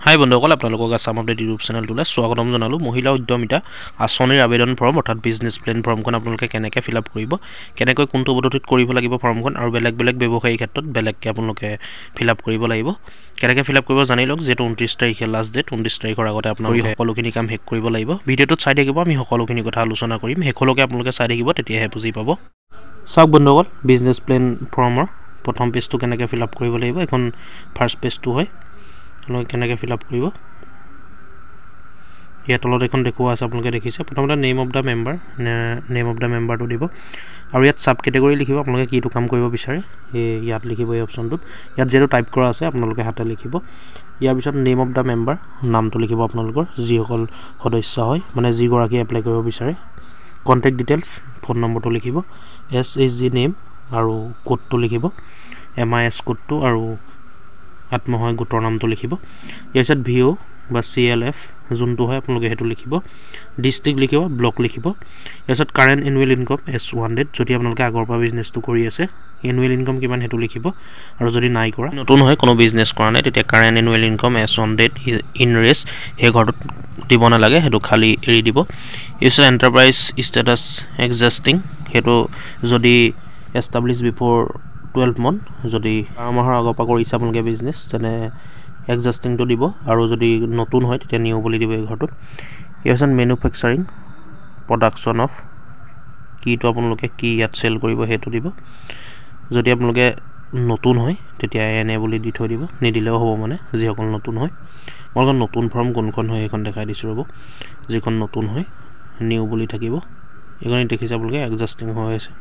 হাই বন্ধুসকল, আপোনালোকক Assam update YouTube চেনেলটোলৈ স্বাগতম জনালোঁ। মহিলা উদ্যমিতা আঁচনিৰ আবেদন ফৰ্ম অৰ্থাৎ বিজনেছ প্লেন ফৰ্মখন আপোনালোকে কেনেকৈ ফিল আপ কৰিব, কেনেকৈ কোনটো পদ্ধতিত কৰিব লাগিব ফৰ্মখন, আৰু বেলেগ বেলেগ ব্যৱসায়ীৰ ক্ষেত্ৰত বেলেগকৈ আপোনালোকে ফিল আপ কৰিব লাগিব। কেনেকৈ ফিল আপ কৰিব জানি লওক, যিহেতু 29 তাৰিখে লাষ্ট ডেট। 29 তাৰিখৰ আগতে আপোনালোকে সকলোখিনি কাম শেষ কৰিব লাগিব। ভিডিঅ'টোত চাই থাকিব, আমি সকলোখিনি কথা আলোচনা কৰিম। শেষলৈকে আপোনালোকে চাই থাকিব, তেতিয়াহে বুজি পাব। চাওক বন্ধুসকল, বিজনেছ প্লেন ফৰ্মৰ প্ৰথম পেজটো কেনেকৈ ফিল আপ কৰিব লাগিব। এখন ফাৰ্ষ্ট পেজটো হয়, আপোনালোকে কেনেকৈ ফিল আপ কৰিব। ইয়াৰ তলত এখন দেখুওৱা আছে, আপোনালোকে দেখিছে। প্ৰথমতে নেম অফ দ্য মেম্বাৰটো দিব, আৰু ইয়াত ছাব কেটেগৰী লিখিব, আপোনালোকে কিটো কাম কৰিব বিচাৰে ইয়াত লিখিব। এই অপশ্যনটোত ইয়াত যিহেতু টাইপ কৰা আছে, আপোনালোকে হাতে লিখিব। ইয়াৰ পিছত নেম অফ দ্য মেম্বাৰ, নামটো লিখিব আপোনালোকৰ, যিসকল সদস্য হয়, মানে যিগৰাকী এপ্লাই কৰিব বিচাৰে। কণ্টেক্ট ডিটেইলছ, ফোন নম্বৰটো লিখিব। SHG নেম আৰু কোডটো লিখিব, MIS কোডটো আৰু আত্মসহায়ক গোটৰ নামটো লিখিব। ইয়াৰ পিছত VO বা CLF যোনটো হয় আপোনালোকে সেইটো লিখিব। ডিষ্ট্ৰিক্ট লিখিব, ব্লক লিখিব। ইয়াৰ পিছত কাৰেণ্ট এনুৱেল ইনকম S100, যদি আপোনালোকে আগৰ পৰা বিজনেছটো কৰি আছে, এনুৱেল ইনকম কিমান সেইটো লিখিব। আৰু যদি নাই কৰা, নতুন হয়, কোনো বিজনেছ কৰা নাই, তেতিয়া কাৰেণ্ট এনুৱেল ইনকম S100 ইন ৰেছ সেই ঘৰটোত দিব নালাগে, সেইটো খালী এৰি দিব। ইয়াৰ পিছত এণ্টাৰপ্ৰাইজ ষ্টেটাছ এক্সিষ্টিং, সেইটো যদি এষ্টাব্লিছ বিফ'ৰ 12 মান্থ, যদি 12 মাহৰ আগৰ পৰা কৰিছে আপোনালোকে বিজনেছ, তেনে এক্সিষ্টিংটো দিব, আৰু যদি নতুন হয় তেতিয়া নিউ বুলি দিব এই ঘৰটোত। ইয়াৰ পিছত মেনুফেকচাৰিং প্ৰডাকশ্যন অফ, কিটো আপোনালোকে কি ইয়াত চেল কৰিব সেইটো দিব। যদি আপোনালোকে নতুন হয় তেতিয়া NA বুলি দি থৈ দিব, নিদিলেও হ'ব, মানে যিসকল নতুন হয়। মই নতুন ফৰ্ম কোনখন হয় সেইখন দেখাই দিছোঁ ৰ'ব। যিখন নতুন হয় নিউ বুলি থাকিব। এইখন দেখিছে আপোনালোকে এক্সিষ্টিং হৈ আছে।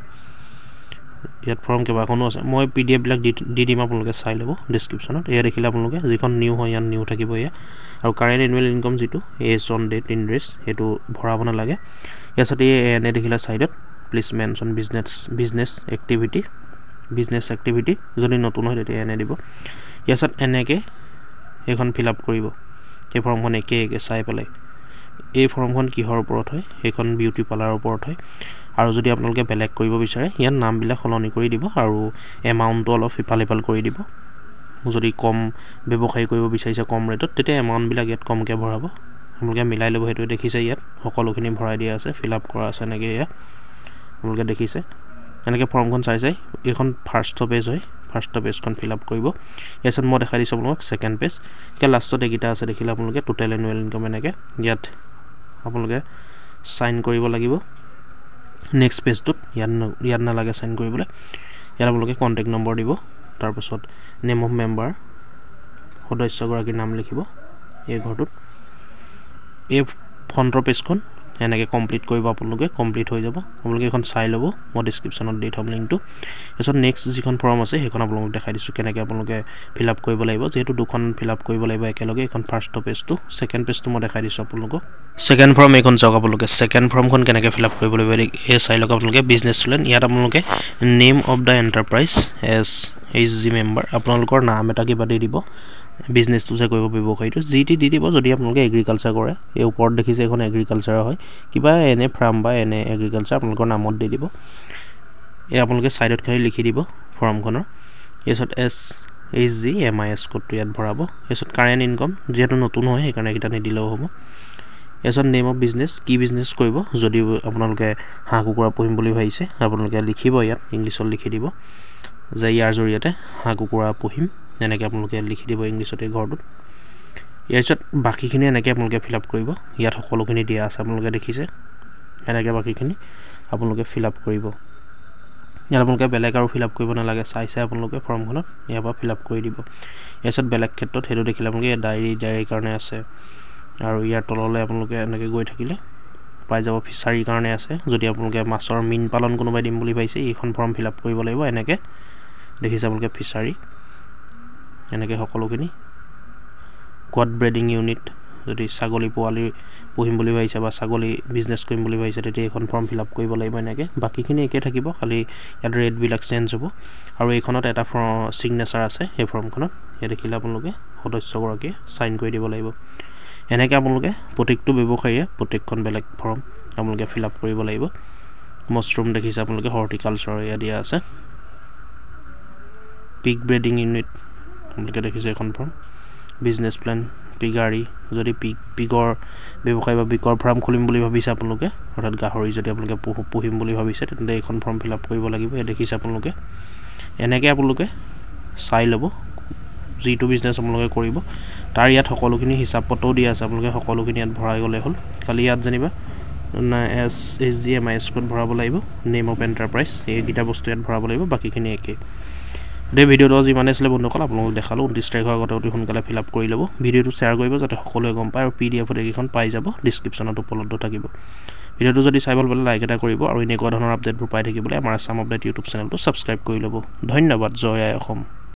ইয়াত ফৰ্ম কেইবাখনো আছে, মই PDF বিলাক দি দিম, আপোনালোকে চাই ল'ব ডিছক্ৰিপশ্যনত। এয়া দেখিলে আপোনালোকে যিখন নিউ হয় ইয়াত নিউ থাকিব এয়া। আৰু কাৰেণ্ট এনুৱেল ইনকম যিটো S100 ইন ৰেছ, সেইটো ভৰাব নালাগে। ইয়াৰ পিছত এই NA দেখিলে ছাইডত, প্লিজ মেনশ্যন বিজনেছ এক্টিভিটি, যদি নতুন হয় তেতিয়া NA দিব। ইয়াৰ পিছত এনেকৈ এইখন ফিল আপ কৰিব, সেই ফৰ্মখন একে চাই পেলাই। এই ফৰ্মখন কিহৰ ওপৰত হয়, সেইখন বিউটি পাৰ্লাৰৰ ওপৰত হয়। আৰু যদি আপোনালোকে বেলেগ কৰিব বিচাৰে, ইয়াত নামবিলাক সলনি কৰি দিব, আৰু এমাউণ্টটো অলপ ইফাল সিফাল কৰি দিব। যদি কম ব্যৱসায়ী কৰিব বিচাৰিছে কম ৰেটত, তেতিয়া এমাউণ্টবিলাক ইয়াত কমকৈ ভৰাব, আপোনালোকে মিলাই ল'ব। সেইটোৱে দেখিছে, ইয়াত সকলোখিনি ভৰাই দিয়া আছে, ফিল আপ কৰা আছে এনেকৈ। ইয়াত আপোনালোকে দেখিছে এনেকৈ ফৰ্মখন চাই এইখন ফাৰ্ষ্ট পেজ হয়, ফাৰ্ষ্ট পেজখন ফিল আপ কৰিব। ইয়াৰ পিছত মই দেখাই দিছোঁ আপোনালোকক ছেকেণ্ড পেজ। এতিয়া লাষ্টত এইকেইটা আছে দেখিলে আপোনালোকে, টোটেল এনুৱেল ইনকম এনেকৈ। ইয়াত আপোনালোকে চাইন কৰিব লাগিব নেক্সট পেজটোত, ইয়াত নালাগে চাইন কৰিবলৈ। ইয়াত আপোনালোকে কণ্টেক্ট নম্বৰ দিব, তাৰপাছত নেম অফ মেম্বাৰ, সদস্যগৰাকীৰ নাম লিখিব এই ঘৰটোত। এই ফ্ৰণ্টৰ পেজখন এনেকৈ কমপ্লিট কৰিব আপোনালোকে, কমপ্লিট হৈ যাব। আপোনালোকে এইখন চাই ল'ব, মই ডিছক্ৰিপশ্যনত দি থ'ম লিংকটো। তাৰপিছত নেক্সট যিখন ফৰ্ম আছে সেইখন আপোনালোকক দেখাই দিছোঁ কেনেকৈ আপোনালোকে ফিল আপ কৰিব লাগিব, যিহেতু দুখন ফিল আপ কৰিব লাগিব একেলগে। এইখন ফাৰ্ষ্ট পেজটো, ছেকেণ্ড পেজটো মই দেখাই দিছোঁ আপোনালোকক। ছেকেণ্ড ফৰ্ম এইখন চাওক আপোনালোকে, ছেকেণ্ড ফৰ্মখন কেনেকৈ ফিল আপ কৰিব লাগিব এই চাই লওক আপোনালোকে। বিজনেছ প্লেন, ইয়াত আপোনালোকে name of the enterprise SHG member, আপোনালোকৰ নাম এটা কিবা দি দিব, বিজনেছটো যে কৰিব ব্যৱসায়ীটো যি টি দি দিব। যদি আপোনালোকে এগ্ৰিকালচাৰ কৰে, এই ওপৰত দেখিছে এইখন এগ্ৰিকালচাৰ হয়, কিবা NA ফাৰ্ম বা NA এগ্ৰিকালচাৰ আপোনালোকৰ নামত দি দিব। এই আপোনালোকে ছাইডত খালি লিখি দিব ফৰ্মখনৰ। তাৰপিছত SHG MIS কোডটো ইয়াত ভৰাব। তাৰপিছত কাৰেণ্ট ইনকম, যিহেতু নতুন হয় সেইকাৰণে এইকেইটা নিদিলেও হ'ব। তাৰপিছত নেম অফ বিজনেছ, কি বিজনেছ কৰিব, যদি আপোনালোকে হাঁহ কুকুৰা পুহিম বুলি ভাবিছে, আপোনালোকে লিখিব ইয়াত, ইংলিছত লিখি দিব যে ইয়াৰ জৰিয়তে হাঁহ কুকুৰা পুহিম, এনেকৈ আপোনালোকে লিখি দিব ইংলিছতে ঘৰটোত। ইয়াৰ পিছত বাকীখিনি এনেকৈ আপোনালোকে ফিল আপ কৰিব। ইয়াত সকলোখিনি দিয়া আছে আপোনালোকে দেখিছে, এনেকৈ বাকীখিনি আপোনালোকে ফিল আপ কৰিব। ইয়াত আপোনালোকে বেলেগ আৰু ফিল আপ কৰিব নালাগে, চাই আপোনালোকে ফৰ্মখনত ইয়াৰ পৰা ফিল আপ কৰি দিব। ইয়াৰ পিছত বেলেগ ক্ষেত্ৰত সেইটো দেখিলে আপোনালোকে ডায়েৰীৰ কাৰণে আছে, আৰু ইয়াৰ তললৈ আপোনালোকে এনেকৈ গৈ থাকিলে পাই যাব। ফিচাৰীৰ কাৰণে আছে, যদি আপোনালোকে মাছৰ মীন পালন কোনোবাই দিম বুলি ভাবিছে, এইখন ফৰ্ম ফিল আপ কৰিব লাগিব। এনেকৈ দেখিছে আপোনালোকে ফিচাৰী, এনেকৈ সকলোখিনি। কোৱাড ব্ৰিডিং ইউনিট, যদি ছাগলী পোৱালি পুহিম বুলি ভাবিছে বা ছাগলী বিজনেছ কৰিম বুলি ভাবিছে, তেতিয়া এইখন ফৰ্ম ফিল আপ কৰিব লাগিব এনেকৈ। বাকীখিনি একেই থাকিব, খালি ইয়াত ৰেটবিলাক চেঞ্জ হ'ব। আৰু এইখনত এটা ছিগনেচাৰ আছে সেই ফৰ্মখনত, ইয়াত দেখিলে আপোনালোকে সদস্যগৰাকীয়ে চাইন কৰি দিব লাগিব। এনেকৈ আপোনালোকে প্ৰত্যেকটো ব্যৱসায়ীয়ে প্ৰত্যেকখন বেলেগ ফৰ্ম আপোনালোকে ফিল আপ কৰিব লাগিব। মছৰুম দেখিছে আপোনালোকে, হৰ্টিকালচাৰ এয়া দিয়া আছে। পিক ব্ৰিডিং ইউনিট আপোনালোকে দেখিছে এখন ফৰ্ম। বিজনেছ প্লেন পিগাৰী যদি পিগৰ ব্যৱসায় বা পিগৰ ফাৰ্ম খুলিম বুলি ভাবিছে আপোনালোকে অৰ্থাৎ গাহৰি যদি আপোনালোকে পুহিম বুলি ভাবিছে তেন্তে এইখন ফৰ্ম ফিল আপ কৰিব লাগিব এই দেখিছে আপোনালোকে এনেকৈ আপোনালোকে চাই ল'ব যিটো বিজনেছ আপোনালোকে কৰিব তাৰ ইয়াত সকলোখিনি হিচাপ পত্ৰও দিয়া আছে আপোনালোকে সকলোখিনি ইয়াত ভৰাই গ'লে হ'ল খালি ইয়াত জানিবা SGMIS কোড ভৰাব লাগিব নেম অফ এণ্টাৰপ্ৰাইজ এইকেইটা বস্তু ইয়াত ভৰাব লাগিব বাকীখিনি একেই এই ভিডিঅ'টো যিমানে আছিলে বন্ধুসকল আপোনালোকক দেখালোঁ 29 তাৰিখৰ আগতে অতি সোনকালে ফিল আপ কৰি ল'ব ভিডিঅ'টো শ্বেয়াৰ কৰিব যাতে সকলোৱে গম পায় আৰু PDF এইকেইখন পাই যাব ডিছক্ৰিপশ্যনত উপলব্ধ থাকিব ভিডিঅ'টো যদি চাই ভাল পালে লাইক এটা কৰিব আৰু এনেকুৱা ধৰণৰ আপডেটবোৰ পাই থাকিবলৈ আমাৰ আসাম আপডেট ইউটিউব চেনেলটো ছাবস্ক্ৰাইব কৰি ল'ব ধন্যবাদ জয় আই অসম